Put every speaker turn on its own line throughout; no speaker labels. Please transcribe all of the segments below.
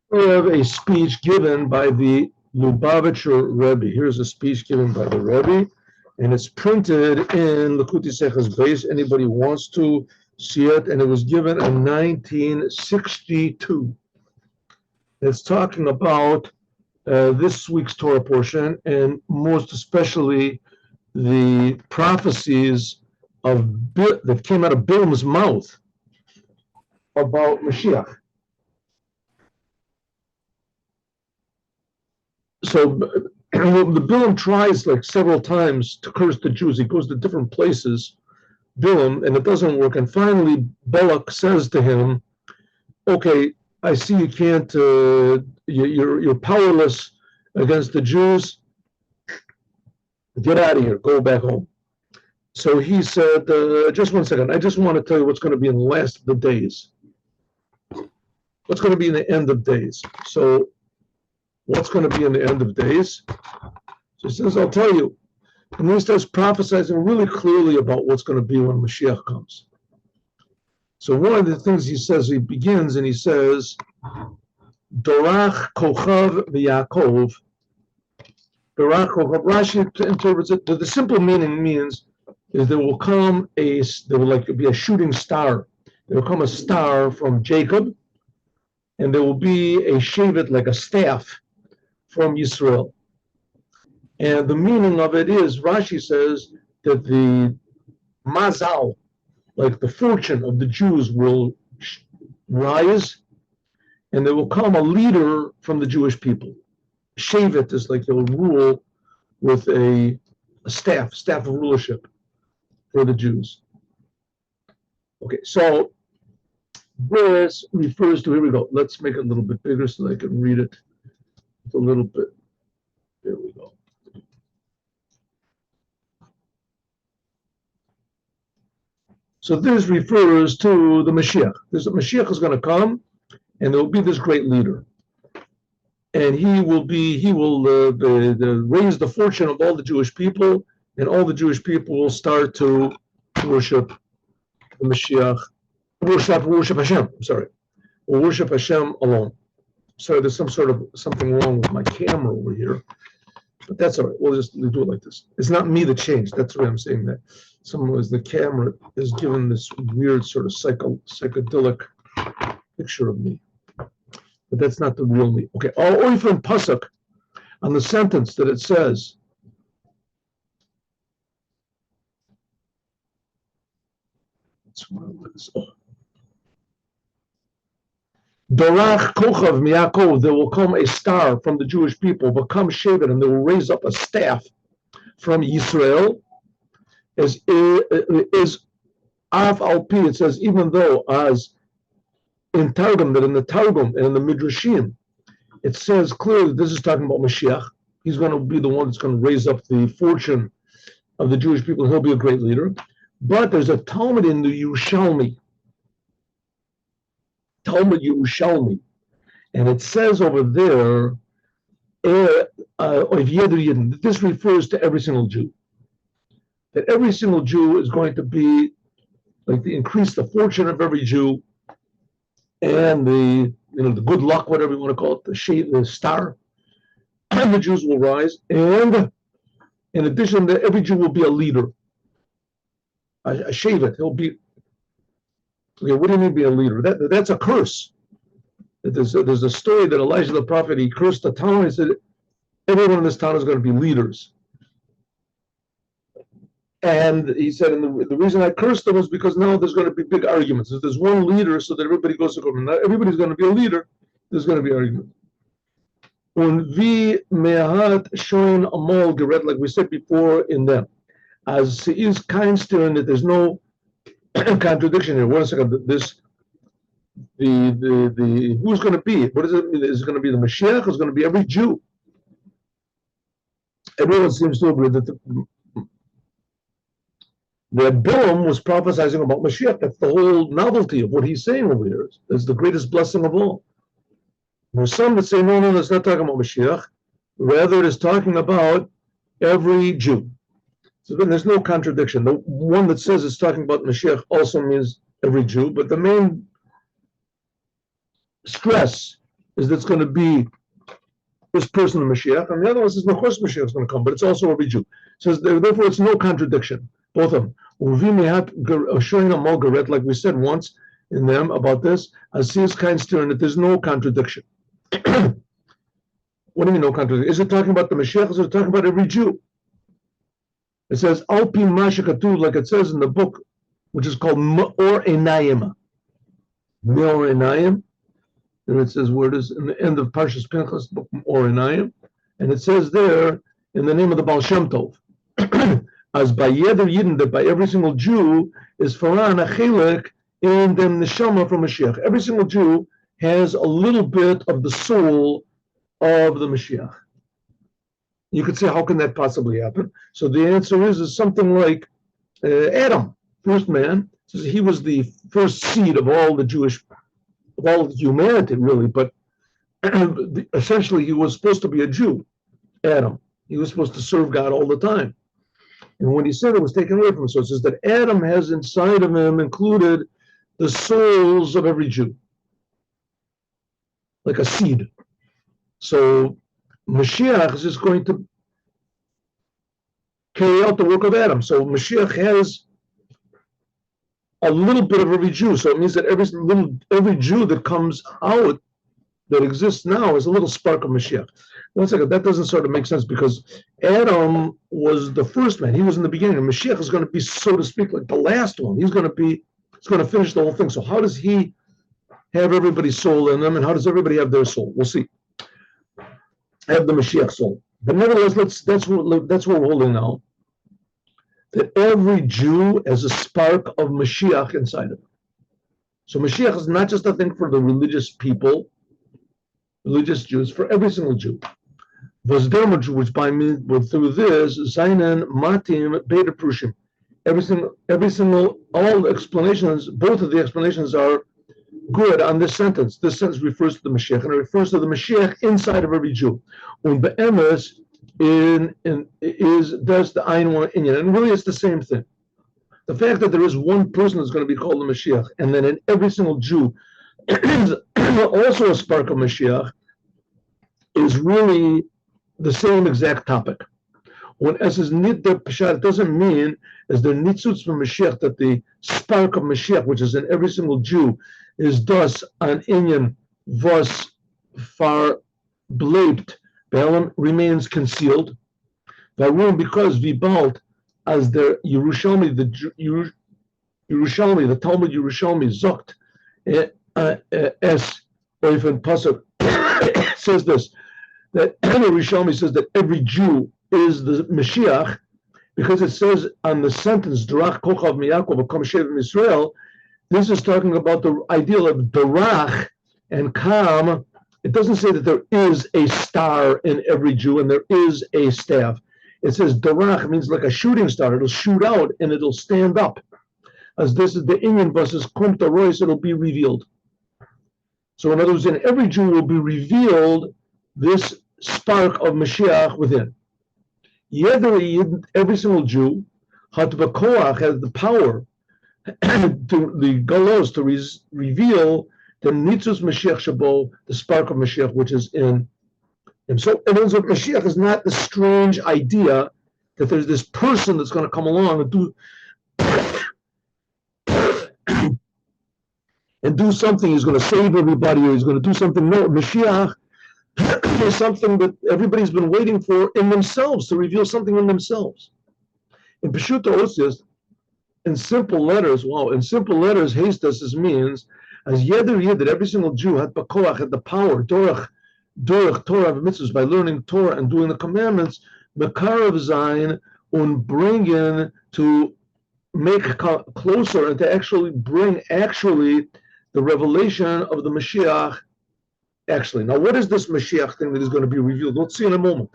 We have a speech given by the Lubavitcher Rebbe. Here's a speech given by the Rebbe, and it's printed in Likuti Sichot's base. Anybody wants to see it, and it was given in 1962. It's talking about this week's Torah portion, and most especially the prophecies that came out of Bilam's mouth about Moshiach. So the Bilam tries like several times to curse the Jews. He goes to different places, Bilam, and it doesn't work. And finally, Balak says to him, "Okay, I see you can't. You're powerless against the Jews. Get out of here. Go back home." So he said, "Just 1 second. I just want to tell you what's going to be in the last of the days. What's going to be in the end of days." So what's going to be in the end of days? So he says, "I'll tell you." And then he starts prophesying really clearly about what's going to be when Mashiach comes. So one of the things he says, he begins and he says, Dorach Kochav v'Yaakov. Dorach Kochav, Rashi interprets it, the simple meaning means is there will be a shooting star. There will come a star from Jacob, and there will be a shevet, like a staff, from Yisrael. And the meaning of it is, Rashi says that the mazal, like the fortune of the Jews, will rise, and there will come a leader from the Jewish people. Shevet is like they'll rule with a staff of rulership for the Jews. Okay, so this refers to, here we go. Let's make it a little bit bigger so that I can read it a little bit. There we go. So this refers to the Mashiach. The Mashiach is going to come, and there will be this great leader, and he will raise the fortune of all the Jewish people, and all the Jewish people will start to worship the Mashiach, worship Hashem. I'm sorry, or worship Hashem alone. Sorry, there's something wrong with my camera over here, but that's all right. We'll do it like this. It's not me that changed. That's why I'm saying that. The camera is given this weird sort of psychedelic picture of me, but that's not the real me. Okay, or even pasuk on the sentence that it says, Dorach Kochav Miyakov, there will come a star from the Jewish people, become shevet, and they will raise up a staff from Yisrael. Is Av al Pi, it says, even though as in Targum, that in the Targum and in the Midrashim, it says clearly this is talking about Mashiach. He's going to be the one that's going to raise up the fortune of the Jewish people, and he'll be a great leader. But there's a Talmud in the Yerushalmi, and it says over there, this refers to every single Jew. That every single Jew is going to be like increase the fortune of every Jew, and the good luck, whatever you want to call it, the star, and the Jews will rise. And in addition, that every Jew will be a leader, a shevet. He'll be. Okay, what do you mean be a leader? That's a curse. There's a story that Elijah the prophet, he cursed the town. He said, everyone in this town is going to be leaders. And he said, and the reason I cursed them was because now there's going to be big arguments. If there's one leader, so that everybody goes to government, not everybody's going to be a leader, there's going to be argument. Und wie mehat shoin amal gered, like we said before in them, as he is kind still in it, there's no contradiction here. 1 second, who's going to be? What does it mean? Is it going to be the Mashiach? Or is it going to be every Jew? Everyone seems to agree that the Bilam was prophesying about Mashiach. That's the whole novelty of what he's saying over here. It's the greatest blessing of all. There's some that say, no, it's not talking about Mashiach. Rather, it is talking about every Jew. So then there's no contradiction. The one that says it's talking about Mashiach also means every Jew, but the main stress is that it's going to be this person, the Mashiach, and the other one says, of course Mashiach is going to come, but it's also every Jew. It says, therefore, it's no contradiction, both of them. Like we said once in them about this, as he is kind steering that there's no contradiction. What do you mean no contradiction? Is it talking about the Mashiach? Is it talking about every Jew? It says, Alpi Mashikatu, like it says in the book, which is called Me'or Einayim. Me'or Einayim. And it says where it is in the end of Parshas Pinchas, book Me'or Einayim. And it says there, in the name of the Baal Shem Tov, as by Yeder Yidin, that by every single Jew is Faran Achelik in the Neshama from Mashiach. Every single Jew has a little bit of the soul of the Mashiach. You could say, how can that possibly happen? So the answer is something like Adam, first man. So he was the first seed of all the Jewish, of all humanity, really. But essentially, he was supposed to be a Jew, Adam. He was supposed to serve God all the time. And when he said it was taken away from him, so it says that Adam has inside of him included the souls of every Jew, like a seed. So Mashiach is just going to carry out the work of Adam. So Mashiach has a little bit of every Jew. So it means that every Jew that comes out, that exists now, is a little spark of Mashiach. One second, that doesn't sort of make sense, because Adam was the first man. He was in the beginning. And Mashiach is going to be, so to speak, like the last one. It's going to finish the whole thing. So how does he have everybody's soul in them, and how does everybody have their soul? We'll see. Have the Mashiach soul. But nevertheless, that's what we're holding now. That every Jew has a spark of Mashiach inside of him. So Mashiach is not just a thing for the religious people, religious Jews, for every single Jew. Which by me, through this, Zainen Matim Beta Prushim. Every single, all explanations, both of the explanations are good on this sentence. This sentence refers to the Mashiach, and it refers to the Mashiach inside of every Jew. Und be'emes does the Ein One Inyan, and really it's the same thing. The fact that there is one person that's going to be called the Mashiach, and then in every single Jew is also a spark of Mashiach, is really the same exact topic. When es is nit der Peshat, it doesn't mean as the nitzutz from Mashiach, that the spark of Mashiach, which is in every single Jew, is thus an inyan was far bleibt, Bilam remains concealed. Varum, because vibalt as the Yerushalmi, the Talmud Yerushalmi zokt es oifen pasuk says this, that Yerushalmi says that every Jew is the Mashiach, because it says on the sentence Darach Kochav Miyakov Akom Shevim Israel. This is talking about the ideal of Darach and Kam. It doesn't say that there is a star in every Jew and there is a staff. It says Darach means like a shooting star. It'll shoot out and it'll stand up. As this is the Inyan versus Kum Tarois, it'll be revealed. So in other words, in every Jew will be revealed this spark of Mashiach within. Every single Jew has the power to the galos to reveal the nitzus Mashiach shabo, the spark of Mashiach which is in him. So in other words, Mashiach is not the strange idea that there's this person that's going to come along and do something. He's going to save everybody, or he's going to do something. No, Mashiach is something that everybody's been waiting for in themselves, to reveal something in themselves. In Peshuta Osias, in simple letters, Hastas means as Yeder Yid, that every single Jew had Bakoach, had the power, Dorach Torah mitzvahs, by learning Torah and doing the commandments, Mekarav Zayin, and bring in to make closer and to actually bring the revelation of the Mashiach. Now, what is this Mashiach thing that is going to be revealed? We'll see in a moment.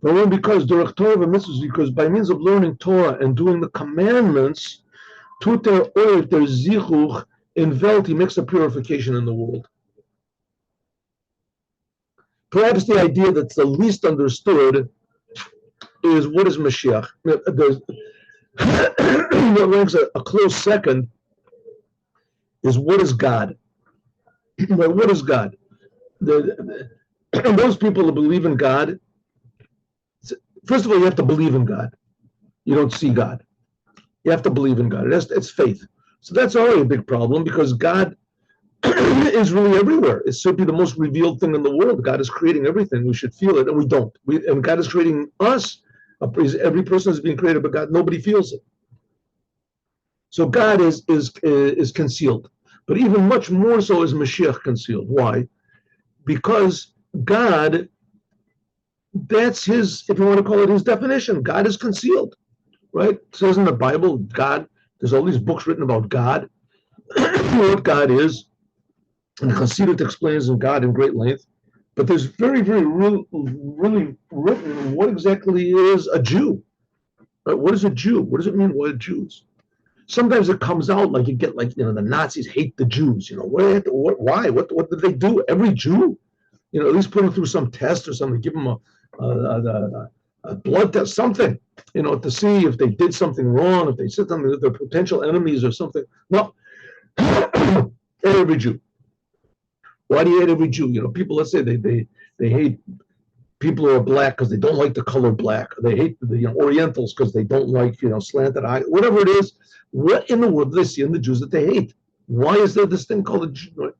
But because Dorach Torah mitzvahs, because by means of learning Torah and doing the commandments, Tuter Oiv der Zichuch in Welt, he makes a purification in the world. Perhaps the idea that's the least understood is, what is Mashiach? What ranks a close second is, what is God? What is God? those people who believe in God, first of all, you have to believe in God. You don't see God. You have to believe in God. It's faith. So that's already a big problem because God is really everywhere. It should be the most revealed thing in the world. God is creating everything. We should feel it, and we don't. And God is creating us. Every person is being created, but God, nobody feels it. So God is concealed, but even much more so is Mashiach concealed. Why? Because God, that's his, if you want to call it his definition. God is concealed, right? It says in the Bible, God. There's all these books written about God, what God is, and Chassidut explains in God in great length. But there's very, very really written what exactly is a Jew. Right? What is a Jew? What does it mean? What are Jews? Sometimes it comes out like you get like the Nazis hate the Jews. Why? What did they do? Every Jew, at least put them through some test or something. Give them a blood test, something, to see if they did something wrong, if they said something, if they're potential enemies or something. No, every Jew. Why do you hate every Jew? People, let's say they hate people who are black because they don't like the color black. They hate the Orientals because they don't like slanted eye. Whatever it is, what in the world do they see in the Jews that they hate? Why is there this thing called a Jew?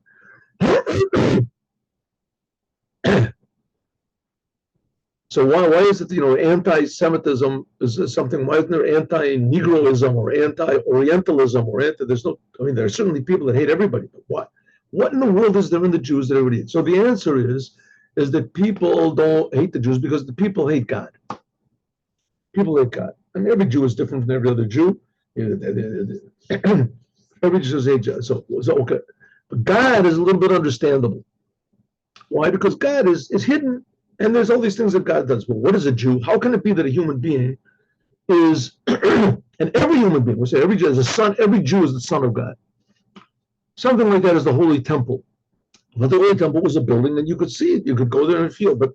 So why is it anti-Semitism is something? Why isn't there anti-Negroism or anti-Orientalism or there's no? I mean, there are certainly people that hate everybody, but what? What in the world is there in the Jews that everybody hates? So the answer is that people don't hate the Jews because the people hate God. People hate God. I mean, every Jew is different from every other Jew. Every Jew hates God. So okay. But God is a little bit understandable. Why? Because God is hidden, and there's all these things that God does. Well, what is a Jew? How can it be that a human being is, and every human being, we say every Jew is a son, every Jew is the son of God. Something like that is the Holy Temple. But the Holy Temple was a building, and you could see it. You could go there and feel. But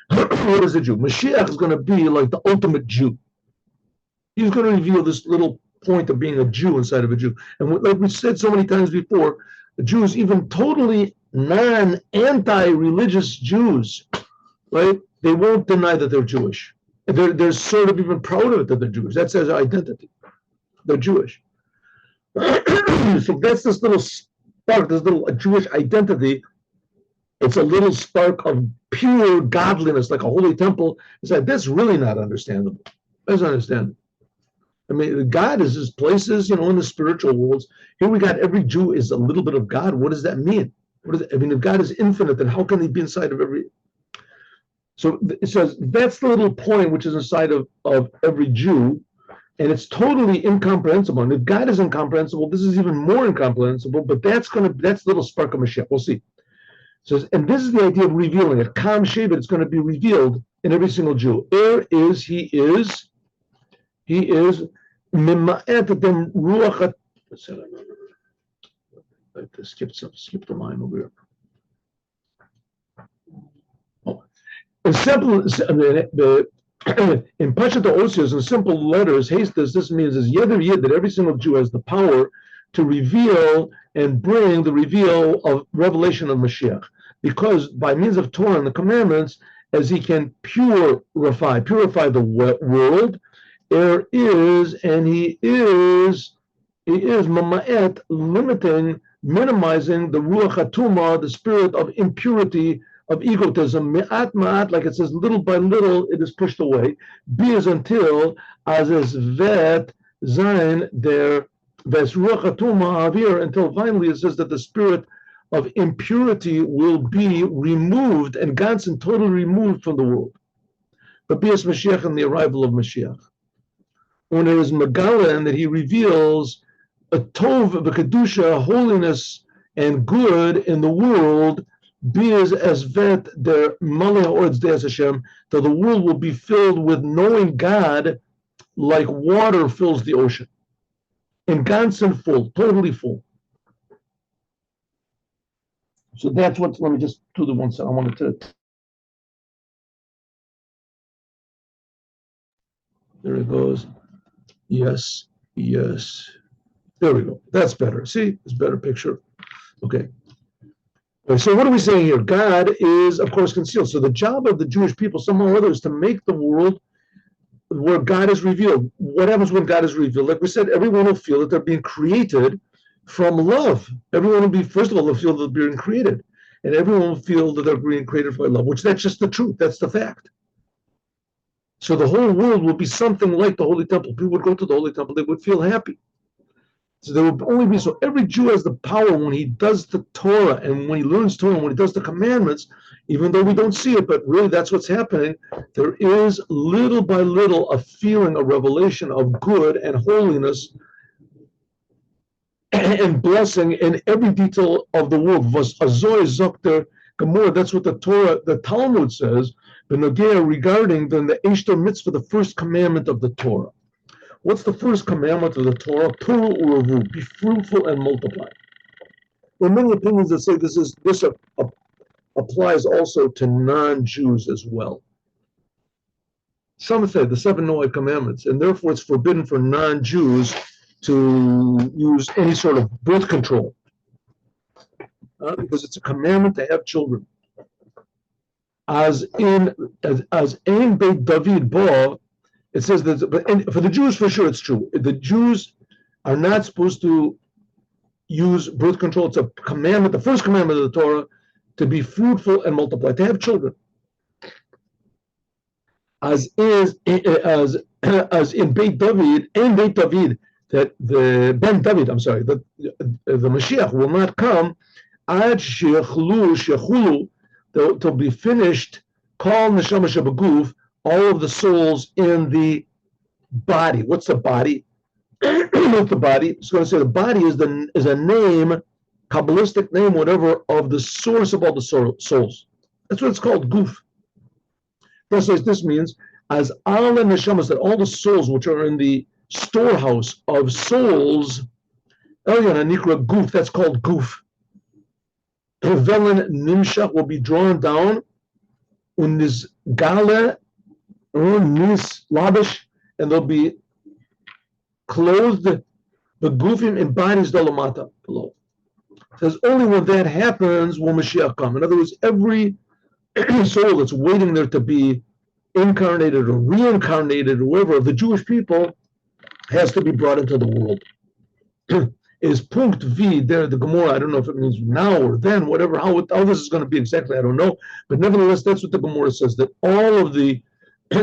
what is a Jew? Mashiach is going to be like the ultimate Jew. He's going to reveal this little point of being a Jew inside of a Jew. And like we said so many times before, the Jews, even totally anti-religious Jews, right? They won't deny that they're Jewish. They're sort of even proud of it that they're Jewish. That's their identity. They're Jewish. So that's this little spark, this little Jewish identity. It's a little spark of pure godliness, like a holy temple. It's like, that's really not understandable. That's understandable. I mean, God is his places, in the spiritual worlds. Here we got every Jew is a little bit of God. What does that mean? If God is infinite, then how can he be inside of every? So it says that's the little point which is inside of every Jew, and it's totally incomprehensible. And if God is incomprehensible, this is even more incomprehensible. But that's the little spark of Mashiach. We'll see. So, and this is the idea of revealing it. Kam Shevet, it's going to be revealed in every single Jew. He is. Mima'et dem ruach. I skipped the line over here. Oh. In Pashat Osios, in simple letters, this means is Yeder Yid, that every single Jew has the power to reveal and bring the reveal of revelation of Mashiach. Because by means of Torah and the commandments, as he can purify the world, there is, and he is mama'et, minimizing the ruach hatuma, the spirit of impurity, of egotism, me'at ma'at, like it says, little by little, it is pushed away. Be as until, as is vet, zayin, der, ves ruach hatuma avir, until finally it says that the spirit of impurity will be removed and Gansen totally removed from the world. But be as Mashiach and the arrival of Mashiach. When it is Megala and that he reveals a tov, a kedusha, holiness and good in the world, be as vet der maleh ords de'as Hashem, that the world will be filled with knowing God like water fills the ocean. In Gansen full, totally full. So that's what, let me just do the one second. I wanted to. There it goes. Yes. There we go. That's better. See, it's a better picture. Okay. So what are we saying here? God is, of course, concealed. So the job of the Jewish people, somehow or other, is to make the world where God is revealed. What happens when God is revealed? Like we said, everyone will feel that they're being created from love. Everyone will be, first of all, they'll feel that they're being created. And everyone will feel that they're being created by love, which that's just the truth. That's the fact. So the whole world will be something like the Holy Temple. People would go to the Holy Temple, they would feel happy. So there will only be, so every Jew has the power when he does the Torah and when he learns Torah and when he does the commandments, even though we don't see it, but really that's what's happening. There is little by little a feeling, a revelation of good and holiness and blessing in every detail of the world. Was Azoy Zokter Gemara, that's what the Torah, the Talmud says, regarding the Eshter mitzvah, the first commandment of the Torah. What's the first commandment of the Torah? Puru uravu, be fruitful and multiply. There are many opinions that say this applies also to non-Jews as well. Some say the 7 Noahide commandments, and therefore it's forbidden for non-Jews to use any sort of birth control, because it's a commandment to have children. As in Beit David Bo, it says that, and for the Jews, for sure, it's true. The Jews are not supposed to use birth control. It's a commandment, the first commandment of the Torah, to be fruitful and multiply, to have children. As in Beit David, that the Ben David, that the Moshiach will not come ad shechulu, to be finished, kol neshama shebaguf, all of the souls in the body. What's the body? What's the body? It's going to say the body is a name, Kabbalistic name, whatever, of the source of all the souls. That's what it's called, guf. That's what this means, as all the neshamas, that all the souls which are in the storehouse of souls, Elyon Anikra guf, that's called guf. Velen nimshach will be drawn down, unis gale, nis labish, and they'll be clothed, the gufim in bodies dalamata below. It says only when that happens will Mashiach come. In other words, every soul that's waiting there to be incarnated or reincarnated or whatever of the Jewish people has to be brought into the world. Is punct V there, the Gemara, I don't know if it means now or then, whatever, how this is going to be exactly, I don't know. But nevertheless, that's what the Gemara says, that all of the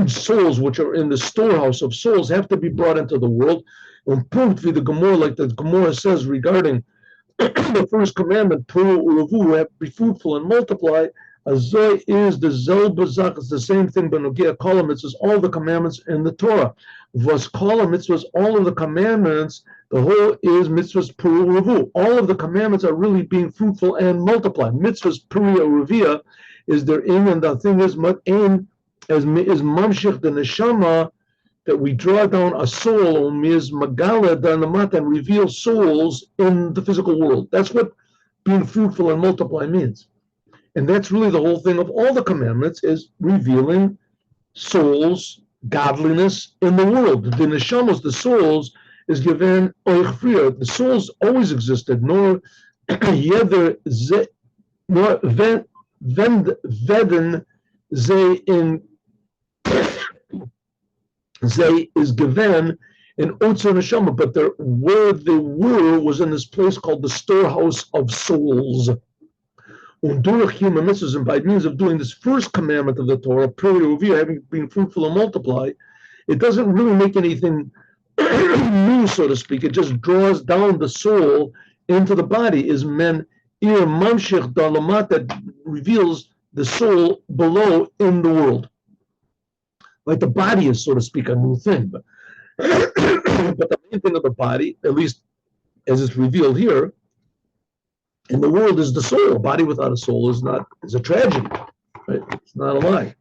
souls which are in the storehouse of souls have to be brought into the world. And punct V, the Gemara, like the Gemara says regarding the first commandment, be fruitful and multiply. Azoy is the zel bazak, it's the same thing, but Nogia Kolam, it says all the commandments in the Torah. Vas Kolam, it was all of the commandments, the whole is mitzvahs puru revu. All of the commandments are really being fruitful and multiply. Mitzvahs puri revia is their aim, and the thing is aim is mamshich the neshama, that we draw down a soul, miz magala danamat, and reveal souls in the physical world. That's what being fruitful and multiply means. And that's really the whole thing of all the commandments, is revealing souls, godliness in the world. The neshamos, the souls, is given oich. The souls always existed, nor yeder ze, nor veden ze in ze is given in otzer neshama, but where they were was in this place called the storehouse of souls. Undurach human mitzvahs, and by means of doing this first commandment of the Torah, having been fruitful and multiply, it doesn't really make anything new, so to speak. It just draws down the soul into the body. Is men ir mamshich dalamat, that reveals the soul below in the world. Like the body is, so to speak, a new thing, but the main thing of the body, at least as it's revealed here in the world, is the soul. A body without a soul is a tragedy, right? It's not a lie.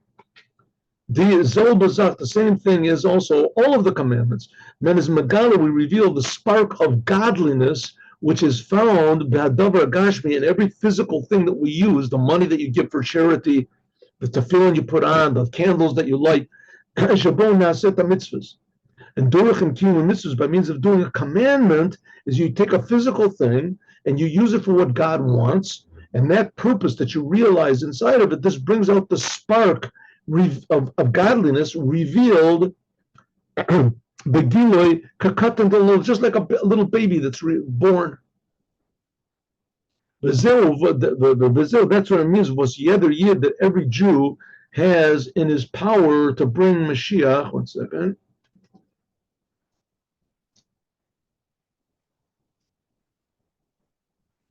The Zol Bazak, the same thing is also all of the commandments. Men is Megala, we reveal the spark of godliness, which is found B'Hadavar Gashmi, in every physical thing that we use, the money that you give for charity, the tefillin you put on, the candles that you light, Shabon Naset mitzvahs. And Dorach and Kiyum mitzvahs, by means of doing a commandment, is you take a physical thing and you use it for what God wants, And that purpose that you realize inside of it, this brings out the spark of godliness revealed begiloi kakatan, just like a little baby that's born. That's what it means. Was yeder yid, that every Jew has in his power to bring Mashiach. 1 second.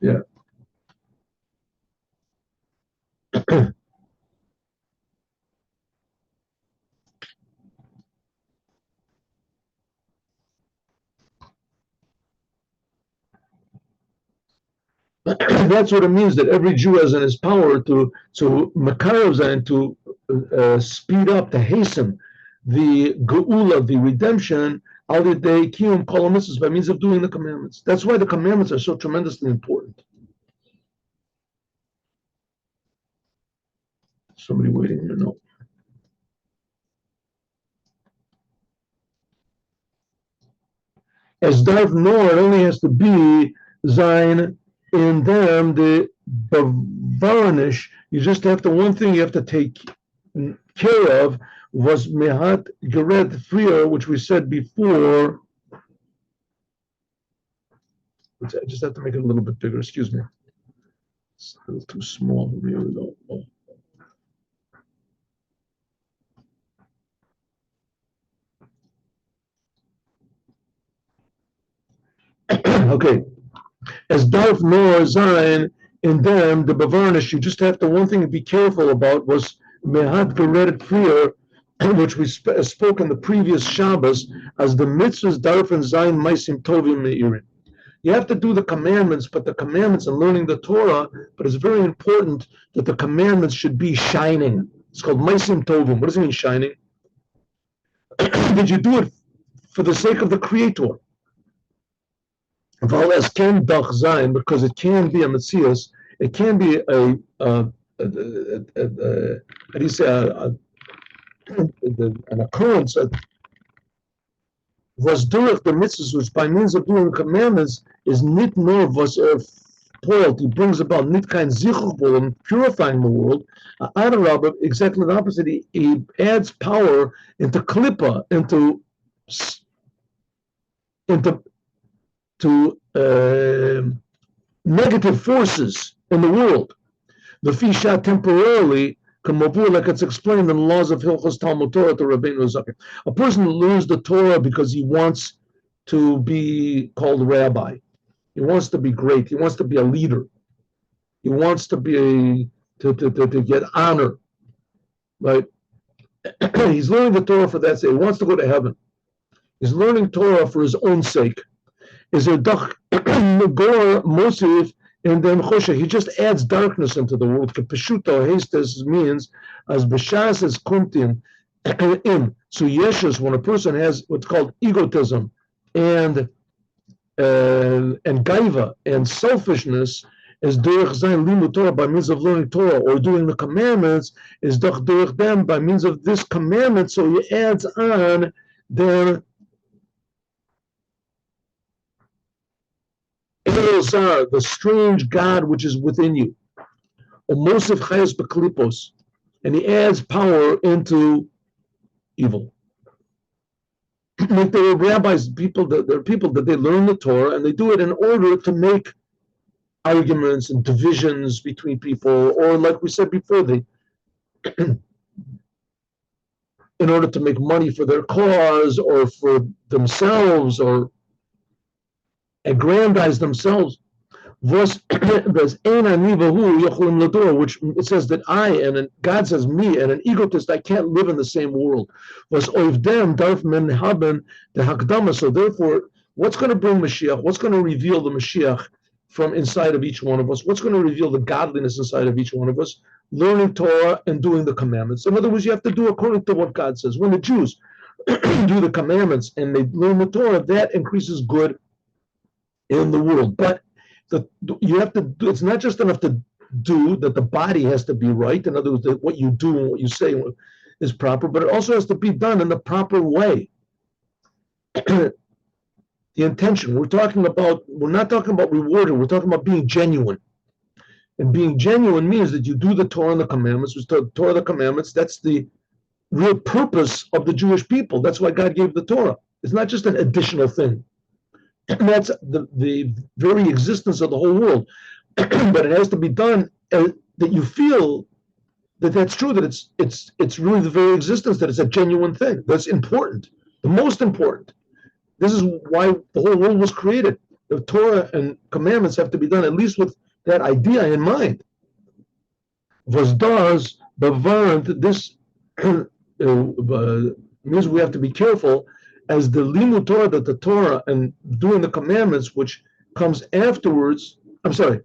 Yeah. That's what it means, that every Jew has in his power to makarev and to speed up, to hasten the geula, the redemption, al yedei kiyum kol mitzvos, by means of doing the commandments. That's why the commandments are so tremendously important. Somebody waiting to know. As darf nor, it only has to be Zain in them, the Bavaranish. You just have to, one thing you have to take care of was Mehat Gered Frier, which we said before. I just have to make it a little bit bigger, excuse me. It's a little too small, really low. Okay. As Darf Nor Zain in them, the Bavarnish, you just have to, one thing to be careful about was Mehat Gered Frier, which we spoke in the previous Shabbos, as the mitzvahs Darf and Zain Maisim Tovim Meirin. You have to do the commandments, but the commandments and learning the Torah, but it's very important that the commandments should be shining. It's called Maisim Tovim. What does it mean, shining? Did you do it for the sake of the Creator? Because it can be a Metzias, it can be how do you say, an occurrence was durach the mitzvahs, which by means of doing commandments is nit nor was spoiled. He brings about nit kind zichur, purifying the world. Adarabah, exactly the opposite. He adds power into klippa, into negative forces in the world. The fisha temporarily, like it's explained in the laws of Hilchos Talmud Torah to Rabbeinu Zakir. A person learns the Torah because he wants to be called rabbi. He wants to be great. He wants to be a leader. He wants to be to get honor. Right? He's learning the Torah for that sake. He wants to go to heaven. He's learning Torah for his own sake. Is there dach gor mosif and then chosha? He just adds darkness into the world. Peshuto hastes means as b'shas is kuntin in. So yeshus, when a person has what's called egotism and gaiva and selfishness, is derech zayin limud Torah by means of learning Torah or doing the commandments, is doch derech them by means of this commandment. So he adds on their the strange God which is within you. And he adds power into evil. Like there are rabbis, there are people that they learn the Torah and they do it in order to make arguments and divisions between people, or like we said before, they in order to make money for their cause or for themselves or aggrandize themselves. Which it says that I, and God says me, and an egotist, I can't live in the same world. So therefore, what's going to bring Mashiach? What's going to reveal the Mashiach from inside of each one of us? What's going to reveal the godliness inside of each one of us? Learning Torah and doing the commandments. In other words, you have to do according to what God says. When the Jews do the commandments and they learn the Torah, that increases good in the world. But you have to do, it's not just enough to do, that the body has to be right. In other words, that what you do and what you say is proper, but it also has to be done in the proper way. The intention, we're not talking about rewarding, we're talking about being genuine. And being genuine means that you do the Torah and the commandments, which the Torah and the commandments, that's the real purpose of the Jewish people. That's why God gave the Torah. It's not just an additional thing. And that's the very existence of the whole world. But it has to be done that you feel that that's true, that it's really the very existence, that it's a genuine thing. That's important, the most important. This is why the whole world was created. The Torah and commandments have to be done at least with that idea in mind. Was does bevarent, this means we have to be careful as the limud Torah, that the Torah and doing the commandments, which comes afterwards. I'm sorry.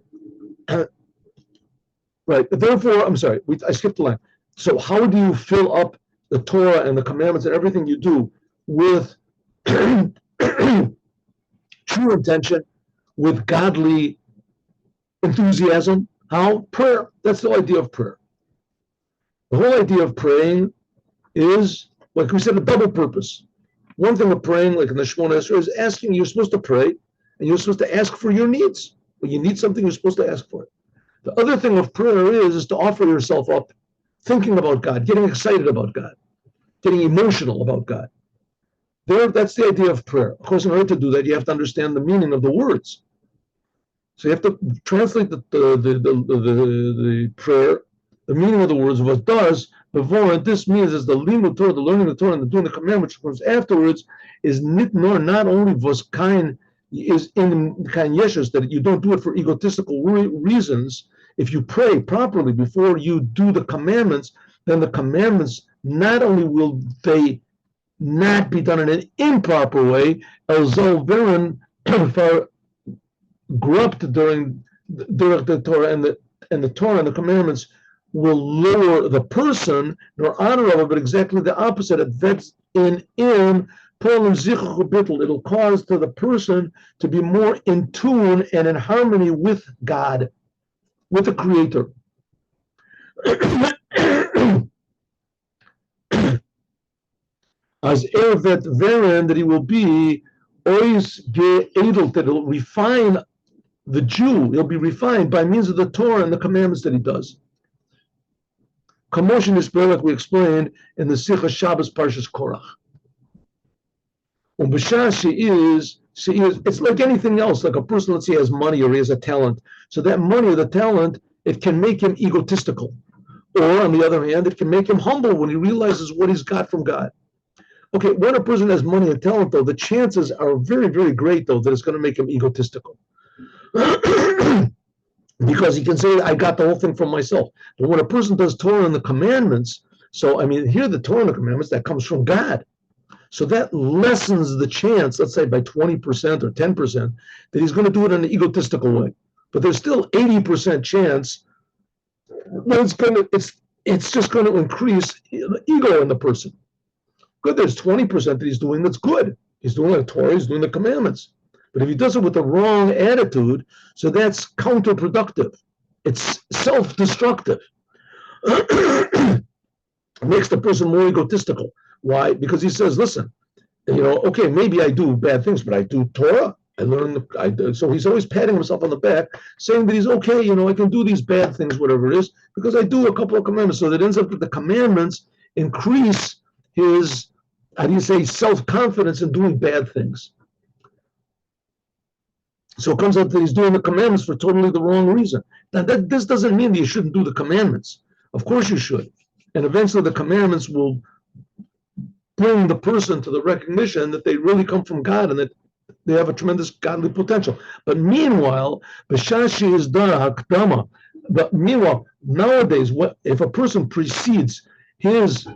Right. Therefore, I'm sorry. I skipped the line. So how do you fill up the Torah and the commandments and everything you do with true intention, with godly enthusiasm? How? Prayer. That's the idea of prayer. The whole idea of praying is, like we said, a double purpose. One thing of praying, like in the Shemona Esrei, is asking. You're supposed to pray, and you're supposed to ask for your needs. When you need something, you're supposed to ask for it. The other thing of prayer is to offer yourself up, thinking about God, getting excited about God, getting emotional about God. That's the idea of prayer. Of course, in order to do that, you have to understand the meaning of the words. So you have to translate the prayer, the meaning of the words. What does before, and this means is the limud Torah, the learning of the Torah, and the doing the commandment, which comes afterwards, is not only was kind. Is in kind yeshus, that you don't do it for egotistical reasons. If you pray properly before you do the commandments, then the commandments, not only will they not be done in an improper way, during the Torah, and the Torah and the commandments will lower the person nor honor of it, but exactly the opposite. That's in it'll cause to the person to be more in tune and in harmony with God, with the Creator. As Ervet Veren, that he will be always ge'edel, that it'll refine the Jew. He'll be refined by means of the Torah and the commandments that he does. Commotion is like we explained in the Sichot Shabbos Parshas Korach. It's like anything else, like a person, let's say, has money or he has a talent. So that money or the talent, it can make him egotistical. Or on the other hand, it can make him humble when he realizes what he's got from God. Okay, when a person has money and talent, though, the chances are very, very great, though, that it's going to make him egotistical. Because he can say, I got the whole thing from myself. But when a person does Torah and the commandments, so, I mean, here the Torah and the commandments, that comes from God. So that lessens the chance, let's say by 20% or 10%, that he's going to do it in an egotistical way. But there's still 80% chance that it's just going to increase ego in the person. Good, there's 20% that he's doing that's good. He's doing the Torah, he's doing the commandments. But if he does it with the wrong attitude, so that's counterproductive. It's self-destructive. It makes the person more egotistical. Why? Because he says, listen, okay, maybe I do bad things, but I do Torah. I learn, so he's always patting himself on the back, saying that he's okay, I can do these bad things, whatever it is, because I do a couple of commandments. So that ends up that the commandments increase his, self-confidence in doing bad things. So it comes out that he's doing the commandments for totally the wrong reason. Now, this doesn't mean that you shouldn't do the commandments. Of course you should. And eventually the commandments will bring the person to the recognition that they really come from God and that they have a tremendous godly potential. But meanwhile, Beshashi is dara hakdama. But meanwhile, nowadays, if a person precedes his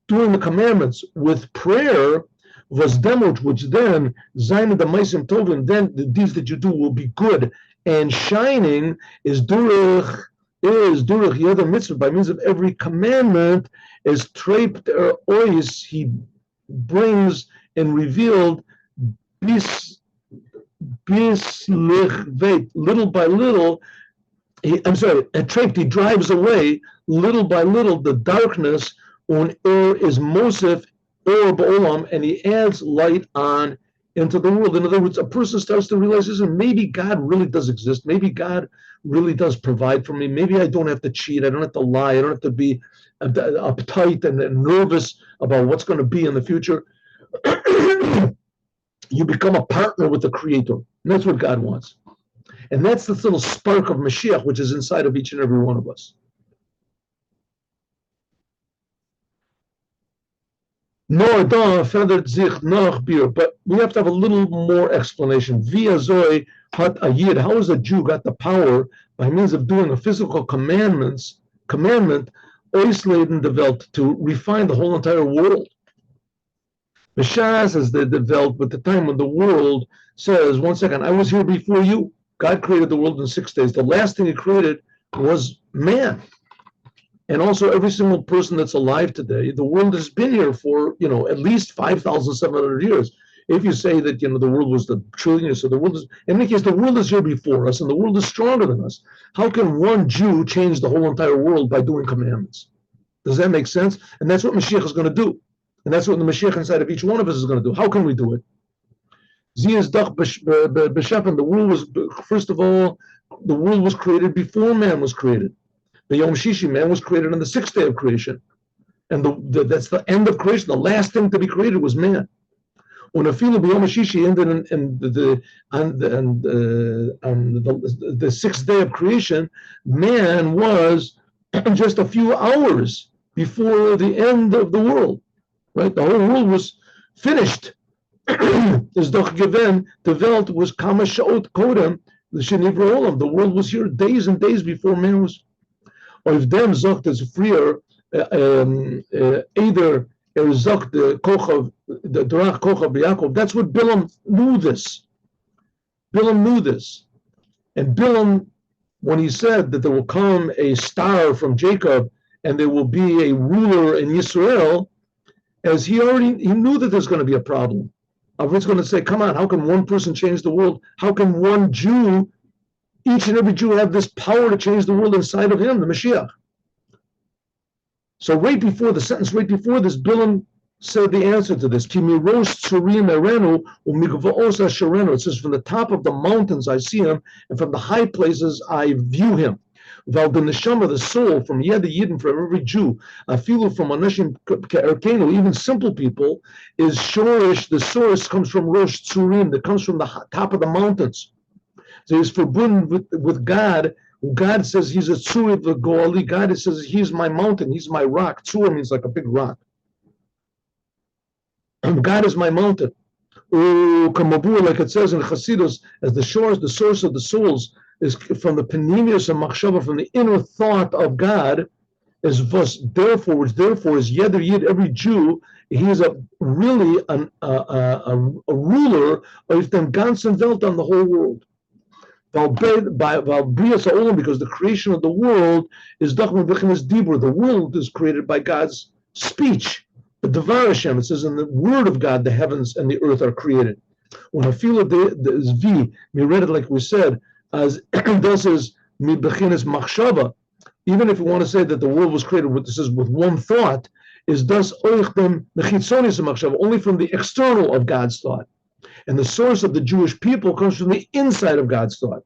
doing the commandments with prayer, was demoed, which then Zayin the Maisim Tovim, then the deeds that you do will be good and shining, is durich Yada Mitzvah, by means of every commandment, is traped or ois, he brings and revealed little by little. He drives away little by little the darkness on is Mosif or Ba'olam, and he adds light on into the world. In other words, a person starts to realize, listen, maybe God really does exist. Maybe God really does provide for me. Maybe I don't have to cheat. I don't have to lie. I don't have to be uptight and nervous about what's going to be in the future. You become a partner with the Creator. And that's what God wants. And that's this little spark of Mashiach, which is inside of each and every one of us. No, feathered zich noch beer, but we have to have a little more explanation. Via Zoe hat a yid. How has a Jew got the power by means of doing a physical commandment, oisladen developed to refine the whole entire world? B'shas as they developed with the time when the world says, 1 second, I was here before you. God created the world in 6 days. The last thing he created was man. And also every single person that's alive today, the world has been here for, at least 5,700 years. If you say that, the world was the trillion years, so the world is, in any case, the world is here before us and the world is stronger than us. How can one Jew change the whole entire world by doing commandments? Does that make sense? And that's what Mashiach is going to do. And that's what the Mashiach inside of each one of us is going to do. How can we do it? The world was, first of all, the world was created before man was created. The Yom Shishi, man was created on the 6th day of creation. And that's the end of creation. The last thing to be created was man. When a field of Yom Shishi ended on the 6th day of creation, man was just a few hours before the end of the world. Right? The whole world was finished. As doch given, the Welt was kama sha'ot kodem, the shenivra olam. The world was here days and days before man was. Of them sagt es früher, either sagt the Kochav, the Drach Kochav Yaakov. That's what Bilam knew this. Bilam knew this. And Bilam, when he said that there will come a star from Jacob and there will be a ruler in Israel, as he knew that there's going to be a problem. Avrit's going to say, come on, how can one person change the world? How can one Jew, each and every Jew, have this power to change the world inside of him, the Mashiach? So right before the sentence, right before this, Bilam said the answer to this. It says, from the top of the mountains I see him, and from the high places I view him. The neshama, the soul, from Yed Yidden, from every Jew, I feel from Anashim Ke'erkenu, even simple people, is Shorish. The source comes from Rosh Tzurim, that comes from the top of the mountains. So he's forbidden with God. God says he's a Tzur V'Goali. God says he's my mountain, he's my rock. Tzur means like a big rock. God is my mountain. Like it says in Chassidus, as the source of the souls is from the Panemius and Machshava, from the inner thought of God, is Vos, therefore is Yeder Yid, every Jew, he is really a ruler of the ganzen Welt, on the whole world. Because the creation of the world is Dibur. The world is created by God's speech. The Devar Hashem, it says in the word of God, the heavens and the earth are created. When I feel the V, we read it like we said, as this is mi bechinas machshava. Even if you want to say that the world was created with one thought, is thus oichdem mechitzonis machshava, only from the external of God's thought. And the source of the Jewish people comes from the inside of God's thought.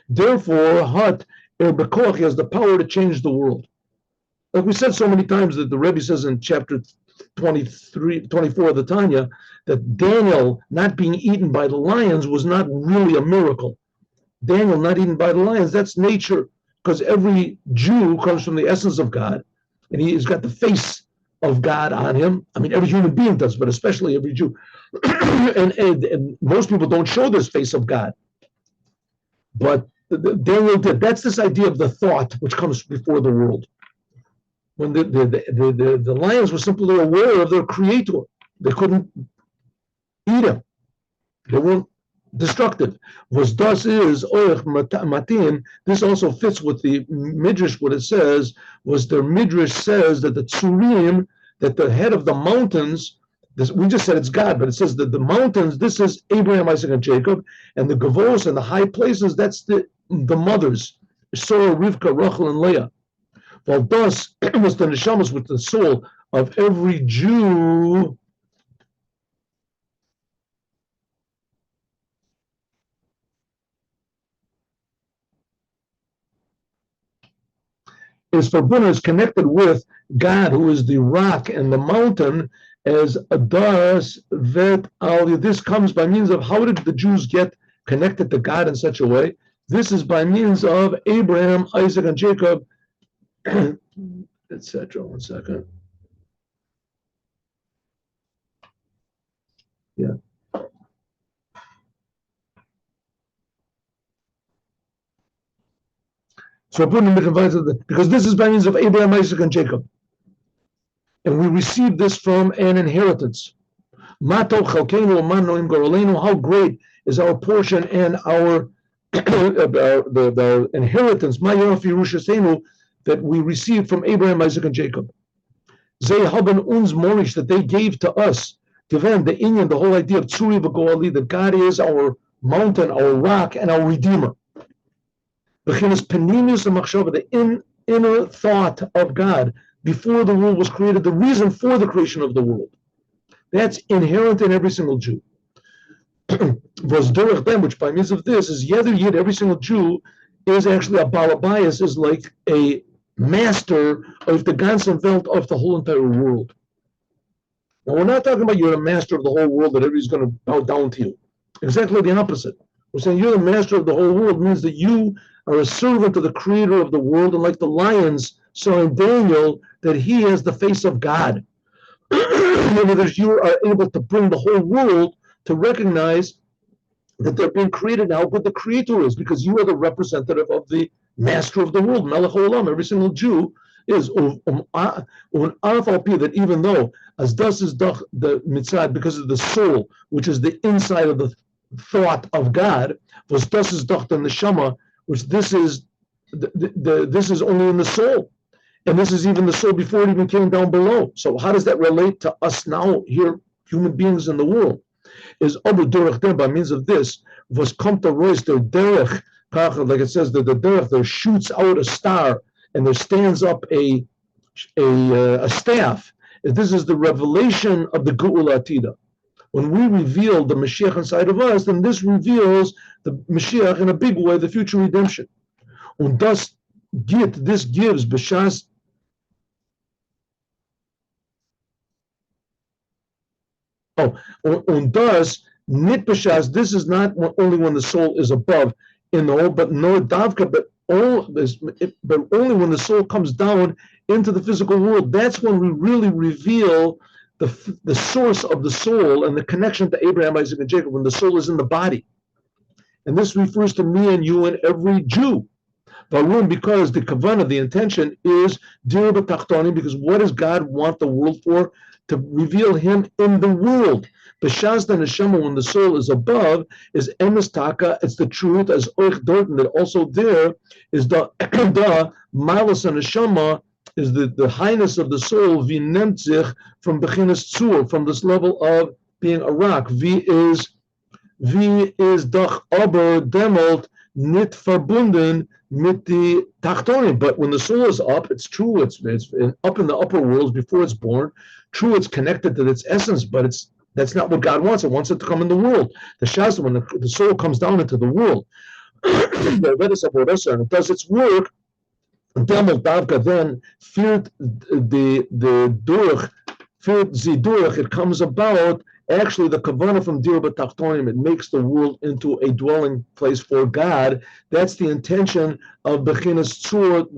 Therefore, Hat Bekoach has the power to change the world. Like we said so many times, that the Rebbe says in chapter 24 of the Tanya, that Daniel not being eaten by the lions was not really a miracle. Daniel not eaten by the lions, that's nature, because every Jew comes from the essence of God, and he's got the face of God on him. I mean, every human being does, but especially every Jew. and most people don't show this face of God. But Daniel did. That's this idea of the thought which comes before the world. When the lions were simply aware of their creator, they couldn't eat him. They weren't destructive. Was thus is oich matim. This also fits with the midrash. What it says was the midrash says that the tzurim, that the head of the mountains. We just said it's God, but it says that the mountains. This is Abraham, Isaac, and Jacob, and the gavos and the high places. That's the mothers, Sarah, Rivka, Rachel, and Leah. Well, thus was the neshamas with the soul of every Jew. is verbunden, is connected with God, who is the rock and the mountain, as das vet al. This comes by means of, how did the Jews get connected to God in such a way? This is by means of Abraham, Isaac, and Jacob, etc. One second. Yeah. So I put in the, because this is by means of Abraham, Isaac, and Jacob. And we receive this from an inheritance. How great is our portion and our the inheritance, that we received from Abraham, Isaac, and Jacob. That they gave to us, given the Inyan, the whole idea of Tzuri v'Goali, that God is our mountain, our rock, and our redeemer. The inner thought of God before the world was created, the reason for the creation of the world. That's inherent in every single Jew. Which by means of this is Yid, every single Jew is actually a balabayas, is like a master of the ganzen Welt, of the whole entire world. Now we're not talking about you're a master of the whole world, that everybody's going to bow down to you. Exactly the opposite. We're saying you're the master of the whole world, means that you are a servant of the creator of the world, and like the lions saw in Daniel, that he has the face of God. In other words, you are able to bring the whole world to recognize that they're being created, and how good the creator is, because you are the representative of the master of the world, Melech Olam. Every single Jew is that, even though as das is the mitzad, because of the soul, which is the inside of the thought of God, was das is doch the neshama, which this is this is only in the soul. And this is even the soul before it even came down below. So how does that relate to us now, here, human beings in the world? Is Abu Durach, by means of this, was come to rois their derech, like it says that the derech, there shoots out a star, and there stands up a staff. This is the revelation of the Geula Atida. When we reveal the Mashiach inside of us, then this reveals the Mashiach in a big way, the future redemption. Und das this gives b'shas und das nit b'shas. This is not only when the soul is above in the whole, but nor davka, but only when the soul comes down into the physical world. That's when we really reveal the source of the soul and the connection to Abraham, Isaac, and Jacob, when the soul is in the body. And this refers to me and you and every Jew. Because the kavanah, the intention, is dir b'tachtonim, because what does God want the world for? To reveal Him in the world. B'shas the neshama, when the soul is above, is emes taka. It's the truth, as oich dorten, that also there is the malas and neshama, is the highness of the soul, v'nemtzich, from bechinas tzur, from this level of being a rock. V is doch aber demelt nit verbunden mit the tachtonim. But when the soul is up, it's true, it's up in the upper worlds before it's born. True, it's connected to its essence, but that's not what God wants. It wants it to come in the world. The Shasta, when the soul comes down into the world, and it does its work, then feared the durch, feared the it comes about. Actually, the kavanah from dir b'tachtonim, it makes the world into a dwelling place for God. That's the intention of bechinas tzur,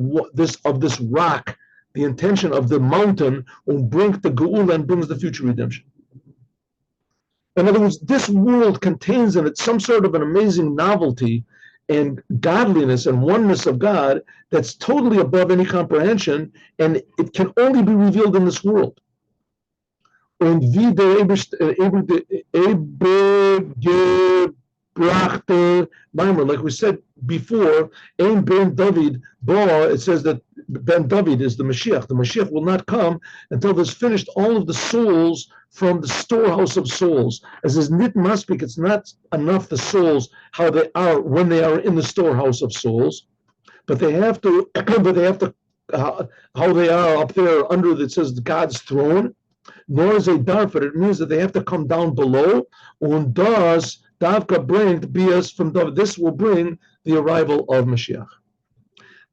of this rock. The intention of the mountain will bring the geula and brings the future redemption. In other words, this world contains in it some sort of an amazing novelty and godliness and oneness of God that's totally above any comprehension, and it can only be revealed in this world. And wie der Ebergebrachte Maimer, like we said before, Ein Ben David Ba, it says that Ben David is the Mashiach. The Mashiach will not come until there's finished all of the souls from the storehouse of souls. As is nit maspik, it's not enough the souls, how they are when they are in the storehouse of souls, but they have to, how they are up there under, that says God's throne. Nor is a darfet, it means that they have to come down below. Und das davka bringt bias from David. This will bring the arrival of Mashiach.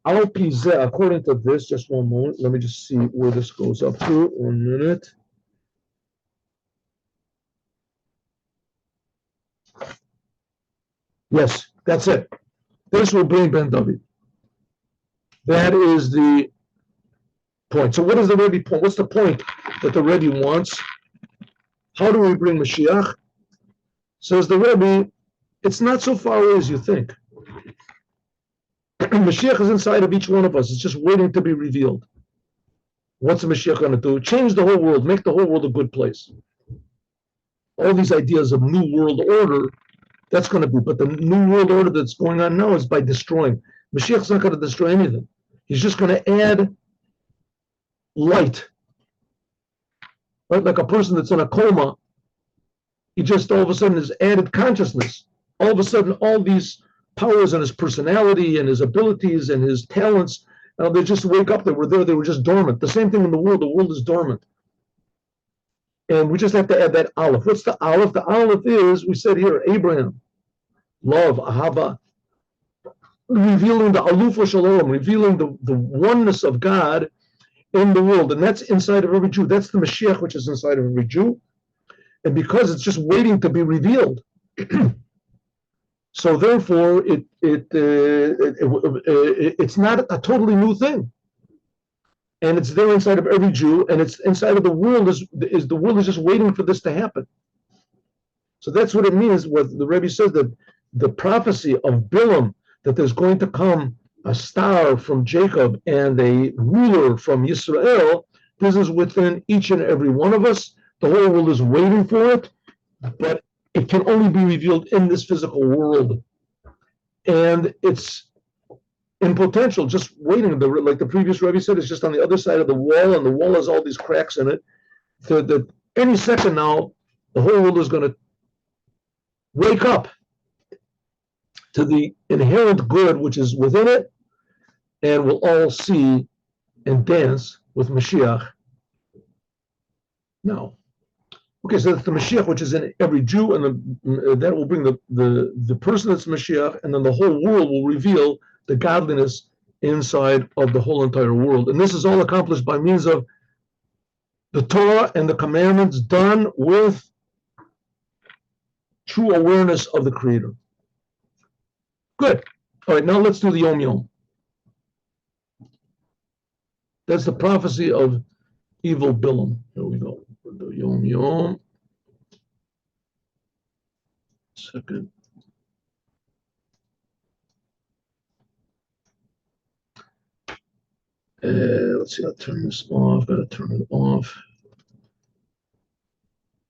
Al Pizeh, according to this, just one moment. Let me just see where this goes up to. 1 minute. Yes, that's it. This will bring Ben David. That is the point. So what is the Rebbe point? What's the point that the Rebbe wants? How do we bring Mashiach? Says the Rebbe, it's not so far away as you think. Mashiach is inside of each one of us. It's just waiting to be revealed. What's the Mashiach going to do? Change the whole world, make the whole world a good place. All these ideas of new world order, that's going to be, but the new world order that's going on now is by destroying. Mashiach's not going to destroy anything. He's just going to add light. Right? Like a person that's in a coma, he just all of a sudden has added consciousness. All of a sudden, all these powers and his personality and his abilities and his talents, they just wake up. They were there. They were just dormant. The same thing in the world. The world is dormant. And we just have to add that aleph. What's the aleph? The aleph is, we said here, Abraham, love, ahava, revealing the aluf shalom, revealing the oneness of God in the world. And that's inside of every Jew. That's the Mashiach, which is inside of every Jew. And because it's just waiting to be revealed. So therefore, it's not a totally new thing. And it's there inside of every Jew, and it's inside of the world is the world is just waiting for this to happen. So that's what it means. What the Rebbe says, that the prophecy of Bilam, that there's going to come a star from Jacob and a ruler from Yisrael, this is within each and every one of us. The whole world is waiting for it, but it can only be revealed in this physical world. And it's in potential, just waiting. Like the previous Rebbe said, it's just on the other side of the wall, and the wall has all these cracks in it. That any second now, the whole world is going to wake up to the inherent good which is within it, and we'll all see and dance with Mashiach now. Okay, so that's the Mashiach, which is in every Jew, and that will bring the person that's Mashiach, and then the whole world will reveal the godliness inside of the whole entire world. And this is all accomplished by means of the Torah and the commandments done with true awareness of the Creator. Good. All right, now let's do the Yom Yom. That's the prophecy of evil Bilam. Here we go. The Yom Yom. Second. Let's see, I'll turn this off. Gotta turn it off.